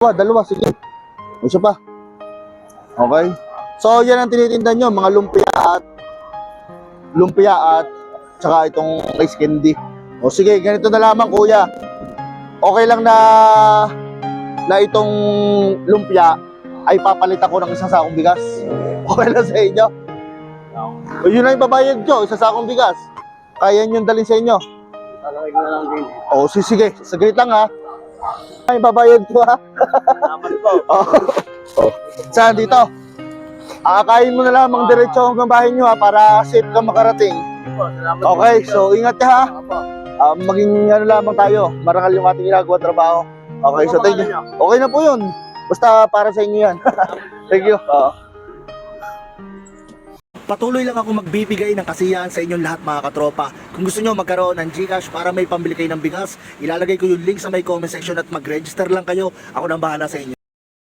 Dalawa, sige. Isa pa. Okay. So, yan ang tinitinda nyo, mga lumpia at tsaka itong rice candy. O sige, ganito na lamang kuya. Okay lang na itong lumpia ay papalit ako ng isang sakong bigas. Okay lang sa inyo? O yun na yung babayad nyo, isang sakong bigas. Kaya nyo dalhin sa inyo. Talawig na lang din. O sige, saglit lang ha. Ay, babayad ko ha. Salamat po. Saan dito? Akakain mo na lamang diretso hanggang bahay nyo ha para safe ka makarating. Salamat Okay, po. so ingat ka ha. Opo. Maging ano lamang tayo, marangal yung ating ginagawa trabaho. Okay, so thank you. Okay na po yun. Basta para sa inyo yan. Thank you. Patuloy lang ako magbibigay ng kasiyahan sa inyong lahat mga katropa. Kung gusto nyo magkaroon ng GCash para may pambili kayo ng bigas, ilalagay ko yung link sa may comment section at mag-register lang kayo. Ako nang bahala sa inyo.